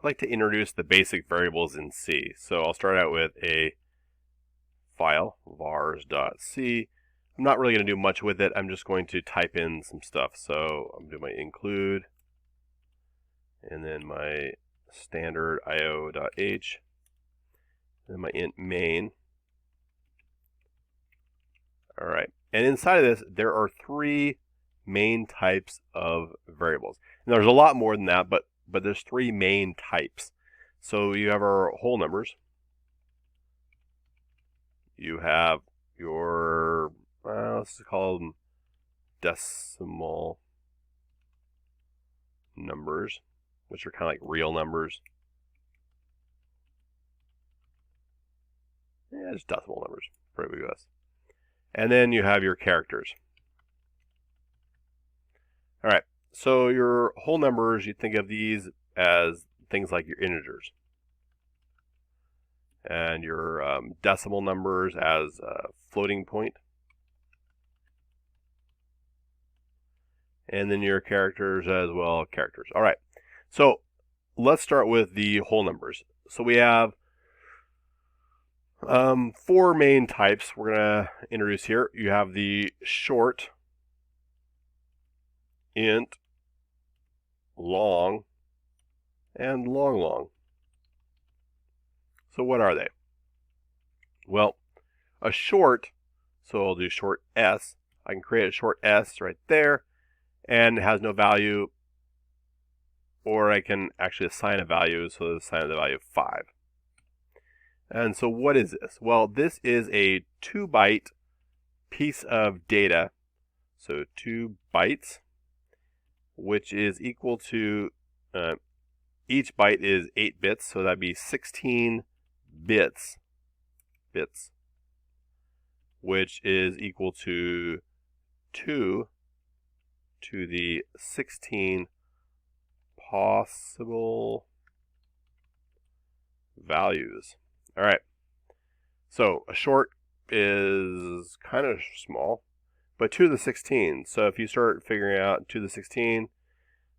I'd like to introduce the basic variables in C. So I'll start out with a file, vars.c. I'm not really going to do much with it. I'm just going to type in some stuff. So I'm doing my include, and then my standard io.h, then my int main. All right. And inside of this, there are three main types of variables. And there's a lot more than that, but there's three main types. So you have our whole numbers. You have your, let's call them decimal numbers, which are kind of like real numbers. Yeah, just decimal numbers for us. And then you have your characters. All right, so your whole numbers, you think of these as things like your integers. And your decimal numbers as a floating point. And then your characters as well, characters. All right, so let's start with the whole numbers. So we have four main types we're going to introduce here. You have the short, int, long, and long. So what are they? Well, a short, so I'll do short s. I can create a short s right there, and it has no value, or I can actually assign a value, so assign the value of 5. And so what is this? Well, this is a 2-byte piece of data, so 2 bytes, which is equal to, each byte is 8 bits, so that'd be 16 bits, which is equal to 2 to the 16 possible values. All right, so a short is kind of small, but 2 to the 16. So if you start figuring out 2 to the 16,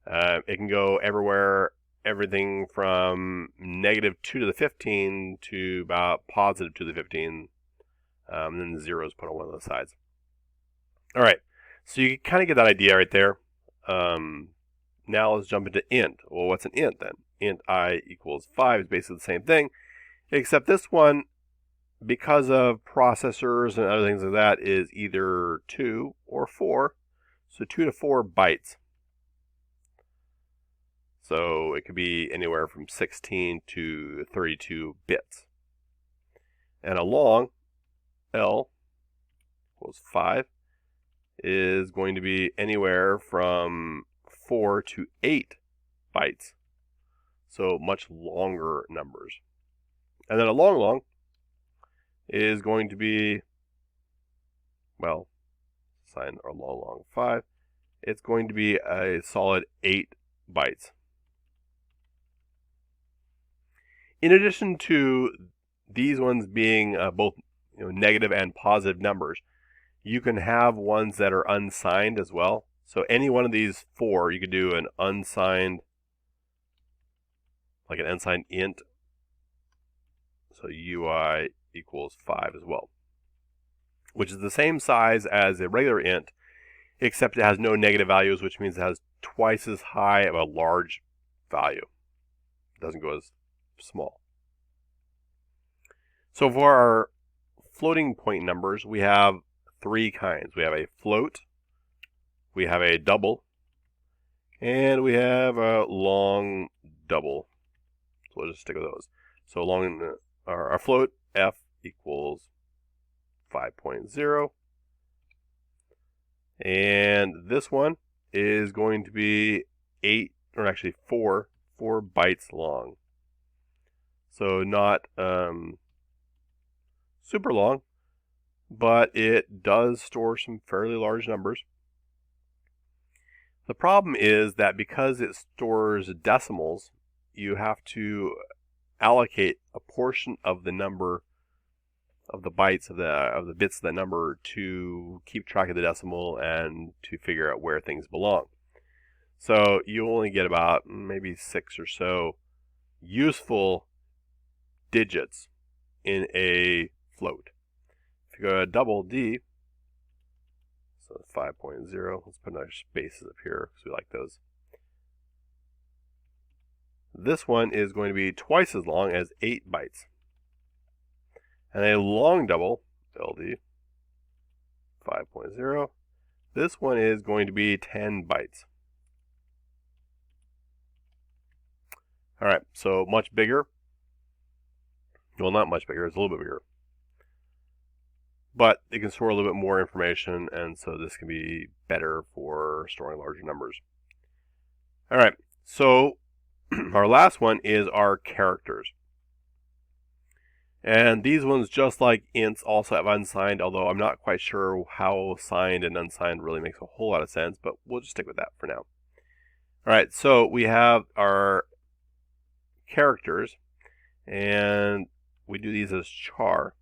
it can go everywhere, everything from -2 to the 15 to about +2 to the 15, and then the zeros put on one of those sides. All right, so you kind of get that idea right there. Now let's jump into int. Well, what's an int then? Int I equals 5 is basically the same thing, except this one, because of processors and other things like that, is either 2 or 4. So 2 to 4 bytes. So it could be anywhere from 16 to 32 bits. And a long, L equals 5, is going to be anywhere from 4 to 8 bytes. So much longer numbers. And then a long is going to be, well, assign our long 5. It's going to be a solid 8 bytes. In addition to these ones being both negative and positive numbers, you can have ones that are unsigned as well. So any one of these 4, you could do an unsigned, like an unsigned int. So UI equals 5 as well, which is the same size as a regular int, except it has no negative values, which means it has twice as high of a large value. It doesn't go as small. So for our floating point numbers, we have 3 kinds. We have a float, we have a double, and we have a long double. So we'll just stick with those. So long, our float, f equals 5.0. And this one is going to be 4 bytes long. So not super long, but it does store some fairly large numbers. The problem is that because it stores decimals, you have to allocate a portion of the number of the bytes of the bits of that number to keep track of the decimal and to figure out where things belong. So you only get about maybe 6 or so useful digits in a float. If you go to double D, so 5.0, let's put another spaces up here because we like those. This one is going to be twice as long as 8 bytes. And a long double, LD, 5.0, this one is going to be 10 bytes. Alright, so much bigger. Well, not much bigger, it's a little bit bigger. But it can store a little bit more information, and so this can be better for storing larger numbers. Alright, so our last one is our characters. And these ones, just like ints, also have unsigned, although I'm not quite sure how signed and unsigned really makes a whole lot of sense, but we'll just stick with that for now. Alright, so we have our characters, and we do these as char.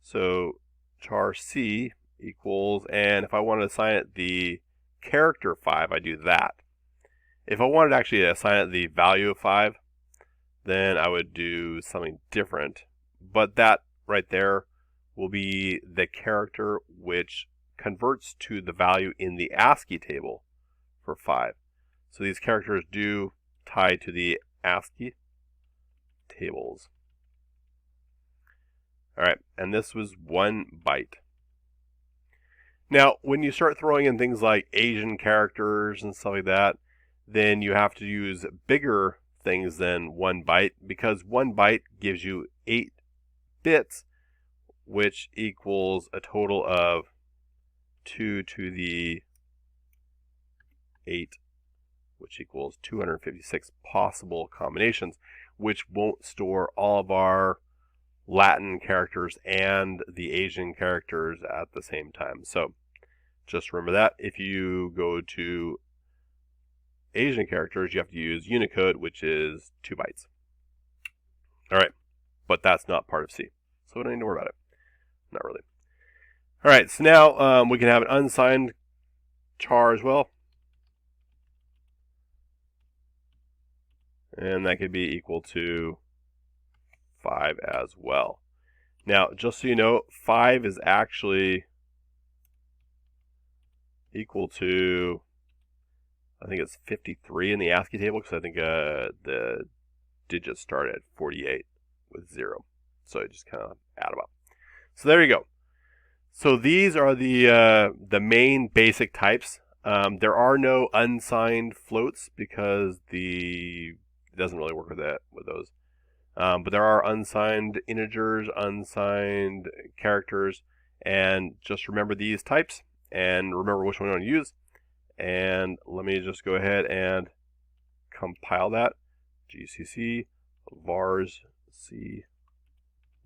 So char C equals, and if I want to assign it the character 5, I do that. If I wanted to actually assign it the value of 5, then I would do something different. But that right there will be the character which converts to the value in the ASCII table for 5. So these characters do tie to the ASCII tables. Alright, and this was 1 byte. Now, when you start throwing in things like Asian characters and stuff like that, then you have to use bigger things than 1 byte, because 1 byte gives you 8 bits, which equals a total of 2 to the 8, which equals 256 possible combinations, which won't store all of our Latin characters and the Asian characters at the same time. So just remember that. If you go to Asian characters, you have to use Unicode, which is 2 bytes. Alright, but that's not part of C, so we don't need to worry about it. Not really. Alright, so now we can have an unsigned char as well. And that could be equal to 5 as well. Now, just so you know, 5 is actually equal to, I think it's 53 in the ASCII table, because I think the digits start at 48 with 0. So you just kind of add them up. So there you go. So these are the main basic types. There are no unsigned floats because it doesn't really work with those. But there are unsigned integers, unsigned characters, and just remember these types and remember which one you want to use. And let me just go ahead and compile that. GCC vars c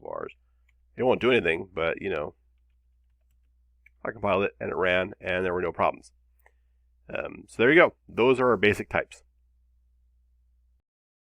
vars. It won't do anything, but you know, I compiled it and it ran and there were no problems. So there you go. Those are our basic types.